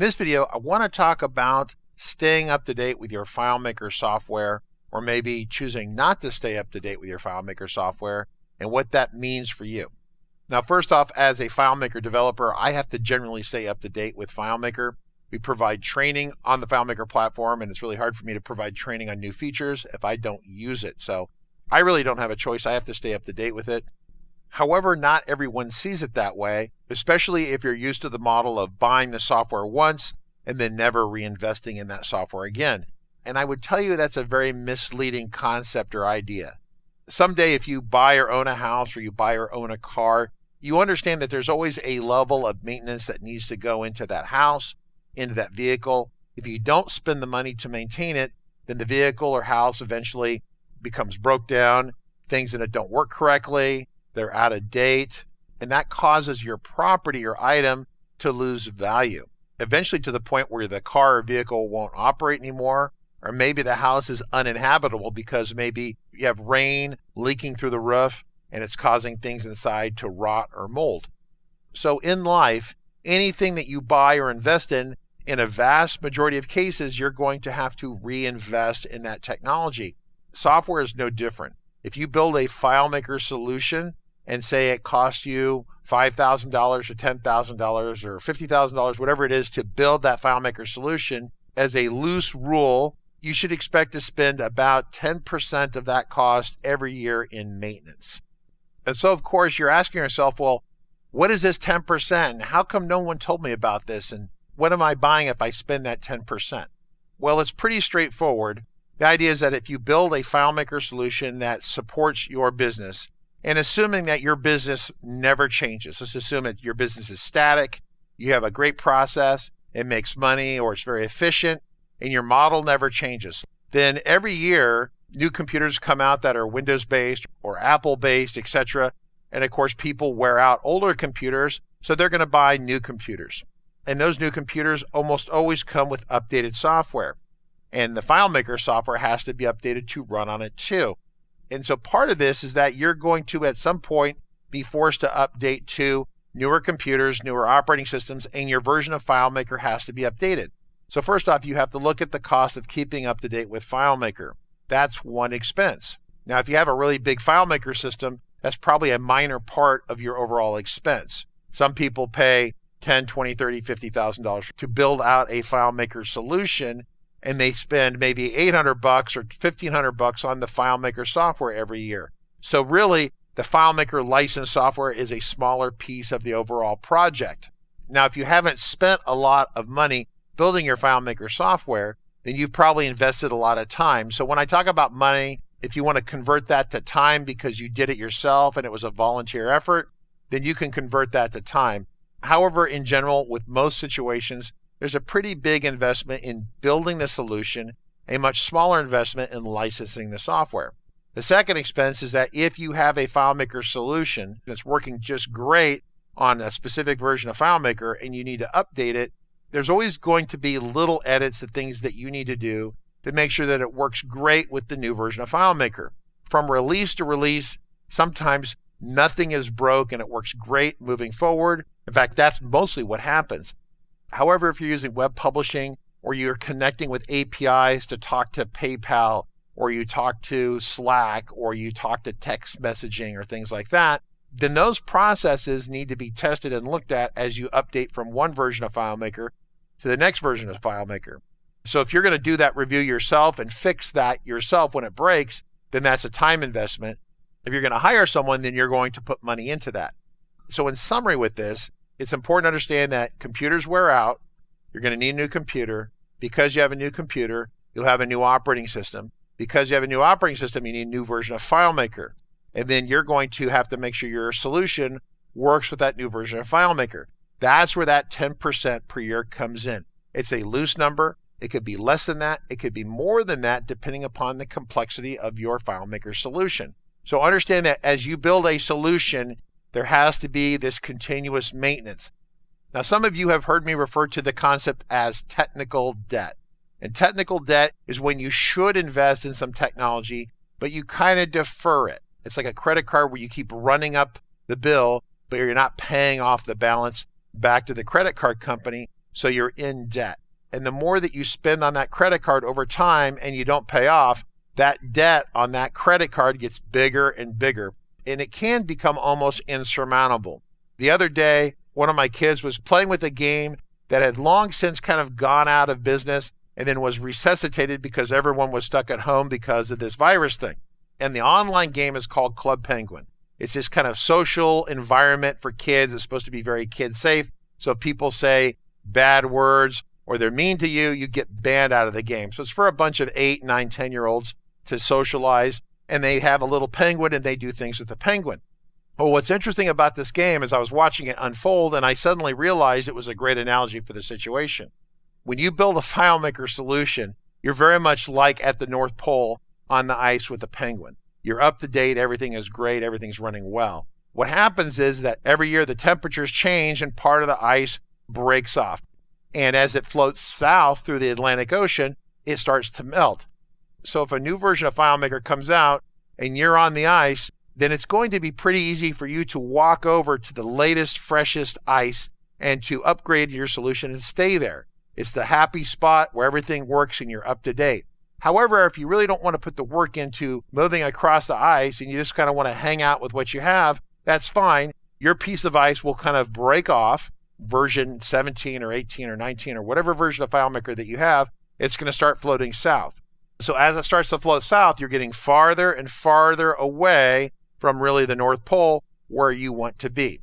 In this video, I want to talk about staying up to date with your FileMaker software, or maybe choosing not to stay up to date with your FileMaker software, and what that means for you. Now, first off, as a FileMaker developer, I have to generally stay up to date with FileMaker. We provide training on the FileMaker platform, and it's really hard for me to provide training on new features if I don't use it. So I really don't have a choice. I have to stay up to date with it. However, not everyone sees it that way, especially if you're used to the model of buying the software once and then never reinvesting in that software again. And I would tell you that's a very misleading concept or idea. Someday, if you buy or own a house or you buy or own a car, you understand that there's always a level of maintenance that needs to go into that house, into that vehicle. If you don't spend the money to maintain it, then the vehicle or house eventually becomes broke down, things in it don't work correctly, they're out of date, and that causes your property or item to lose value. Eventually to the point where the car or vehicle won't operate anymore, or maybe the house is uninhabitable because maybe you have rain leaking through the roof and it's causing things inside to rot or mold. So in life, anything that you buy or invest in a vast majority of cases, you're going to have to reinvest in that technology. Software is no different. If you build a FileMaker solution and say it costs you $5,000 or $10,000 or $50,000, whatever it is, to build that FileMaker solution, as a loose rule, you should expect to spend about 10% of that cost every year in maintenance. And so, of course, you're asking yourself, well, what is this 10%? And how come no one told me about this? And what am I buying if I spend that 10%? Well, it's pretty straightforward. The idea is that if you build a FileMaker solution that supports your business, and assuming that your business never changes, let's assume that your business is static, you have a great process, it makes money, or it's very efficient, and your model never changes, then every year new computers come out that are Windows-based or Apple-based, etc. And of course, people wear out older computers, so they're going to buy new computers. And those new computers almost always come with updated software. And the FileMaker software has to be updated to run on it too. And so part of this is that you're going to, at some point, be forced to update to newer computers, newer operating systems, and your version of FileMaker has to be updated. So first off, you have to look at the cost of keeping up to date with FileMaker. That's one expense. Now, if you have a really big FileMaker system, that's probably a minor part of your overall expense. Some people pay $10,000, $20,000, $30,000, $50,000 to build out a FileMaker solution, and they spend maybe $800 or $1,500 on the FileMaker software every year. So really, the FileMaker licensed software is a smaller piece of the overall project. Now, if you haven't spent a lot of money building your FileMaker software, then you've probably invested a lot of time. So when I talk about money, if you want to convert that to time because you did it yourself and it was a volunteer effort, then you can convert that to time. However, in general, with most situations, there's a pretty big investment in building the solution, a much smaller investment in licensing the software. The second expense is that if you have a FileMaker solution that's working just great on a specific version of FileMaker and you need to update it, there's always going to be little edits to things that you need to do to make sure that it works great with the new version of FileMaker. From release to release, sometimes nothing is broke and it works great moving forward. In fact, that's mostly what happens. However, if you're using web publishing or you're connecting with APIs to talk to PayPal or you talk to Slack or you talk to text messaging or things like that, then those processes need to be tested and looked at as you update from one version of FileMaker to the next version of FileMaker. So if you're going to do that review yourself and fix that yourself when it breaks, then that's a time investment. If you're going to hire someone, then you're going to put money into that. So in summary with this, it's important to understand that computers wear out. You're going to need a new computer. Because you have a new computer, you'll have a new operating system. Because you have a new operating system, you need a new version of FileMaker. And then you're going to have to make sure your solution works with that new version of FileMaker. That's where that 10% per year comes in. It's a loose number. It could be less than that. It could be more than that, depending upon the complexity of your FileMaker solution. So understand that as you build a solution, there has to be this continuous maintenance. Now, some of you have heard me refer to the concept as technical debt. And technical debt is when you should invest in some technology, but you kind of defer it. It's like a credit card where you keep running up the bill, but you're not paying off the balance back to the credit card company. so you're in debt. And the more that you spend on that credit card over time and you don't pay off, that debt on that credit card gets bigger and bigger, and it can become almost insurmountable. The other day, one of my kids was playing with a game that had long since kind of gone out of business and then was resuscitated because everyone was stuck at home because of this virus thing. And the online game is called Club Penguin. It's this kind of social environment for kids. It's supposed to be very kid safe. So if people say bad words or they're mean to you, you get banned out of the game. So it's for a bunch of 8, 9, 10-year-olds to socialize, and they have a little penguin and they do things with the penguin. Well, what's interesting about this game is I was watching it unfold and I suddenly realized it was a great analogy for the situation. When you build a FileMaker solution, you're very much like at the North Pole on the ice with a penguin. You're up to date, everything is great, everything's running well. What happens is that every year the temperatures change and part of the ice breaks off. And as it floats south through the Atlantic Ocean, it starts to melt. So if a new version of FileMaker comes out and you're on the ice, then it's going to be pretty easy for you to walk over to the latest, freshest ice and to upgrade your solution and stay there. It's the happy spot where everything works and you're up to date. However, if you really don't want to put the work into moving across the ice and you just kind of want to hang out with what you have, that's fine. Your piece of ice will kind of break off, version 17 or 18 or 19 or whatever version of FileMaker that you have, it's going to start floating south. So as it starts to float south, you're getting farther and farther away from really the North Pole where you want to be.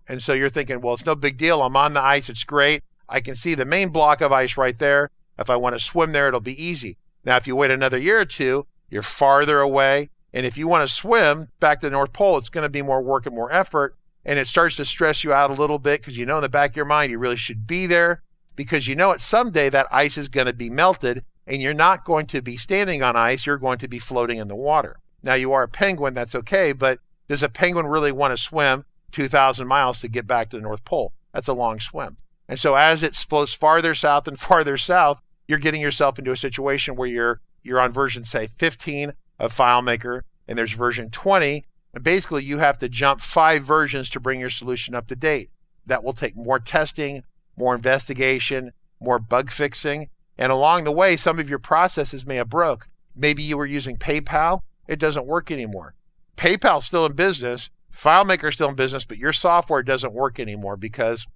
And so you're thinking, well, it's no big deal. I'm on the ice. It's great. I can see the main block of ice right there. If I want to swim there, it'll be easy. Now, if you wait another year or two, you're farther away. And if you want to swim back to the North Pole, it's going to be more work and more effort. And it starts to stress you out a little bit because you know in the back of your mind, you really should be there because you know someday that ice is going to be melted and you're not going to be standing on ice. You're going to be floating in the water. Now, you are a penguin. That's okay. But does a penguin really want to swim 2,000 miles to get back to the North Pole? That's a long swim. And so as it flows farther south and farther south, you're getting yourself into a situation where you're on version, say, 15 of FileMaker, and there's version 20. And basically, you have to jump 5 versions to bring your solution up to date. That will take more testing, more investigation, more bug fixing. And along the way, some of your processes may have broke. Maybe you were using PayPal. It doesn't work anymore. PayPal's still in business. FileMaker's still in business, but your software doesn't work anymore because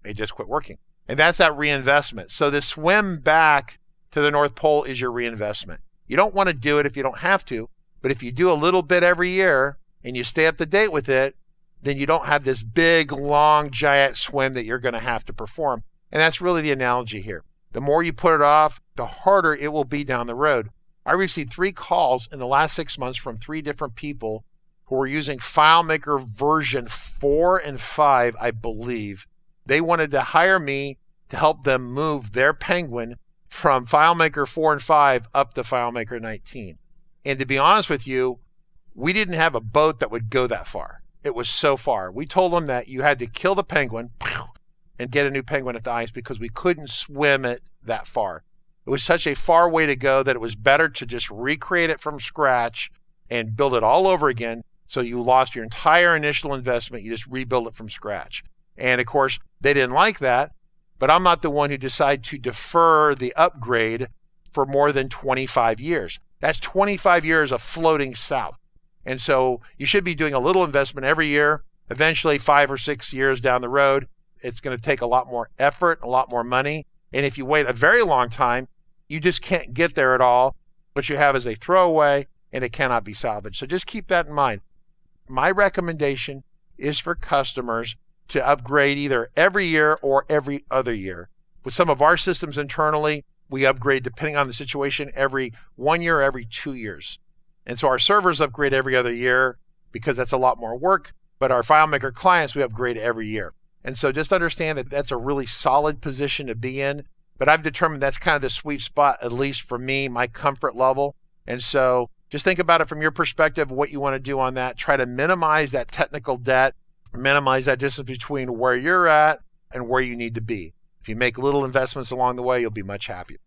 it just quit working. And that's that reinvestment. So the swim back to the North Pole is your reinvestment. You don't want to do it if you don't have to, but if you do a little bit every year and you stay up to date with it, then you don't have this big, long, giant swim that you're going to have to perform. And that's really the analogy here. The more you put it off, the harder it will be down the road. I received 3 calls in the last 6 months from 3 different people who were using FileMaker version 4 and 5, I believe. They wanted to hire me to help them move their penguin from FileMaker 4 and 5 up to FileMaker 19. And to be honest with you, we didn't have a boat that would go that far. It was so far. We told them that you had to kill the penguin and get a new penguin at the ice because we couldn't swim it that far. It was such a far way to go that it was better to just recreate it from scratch and build it all over again. So you lost your entire initial investment. You just rebuild it from scratch. And of course, they didn't like that, but I'm not the one who decided to defer the upgrade for more than 25 years. That's 25 years of floating south. And so you should be doing a little investment every year. Eventually, 5 or 6 years down the road, it's going to take a lot more effort, a lot more money. And if you wait a very long time, you just can't get there at all. What you have is a throwaway and it cannot be salvaged. So just keep that in mind. My recommendation is for customers to upgrade either every year or every other year. With some of our systems internally, we upgrade depending on the situation every 1 year or every 2 years. And so our servers upgrade every other year because that's a lot more work, but our FileMaker clients, we upgrade every year. And so just understand that that's a really solid position to be in, but I've determined that's kind of the sweet spot, at least for me, my comfort level. And so just think about it from your perspective, what you want to do on that. Try to minimize that technical debt, minimize that distance between where you're at and where you need to be. If you make little investments along the way, you'll be much happier.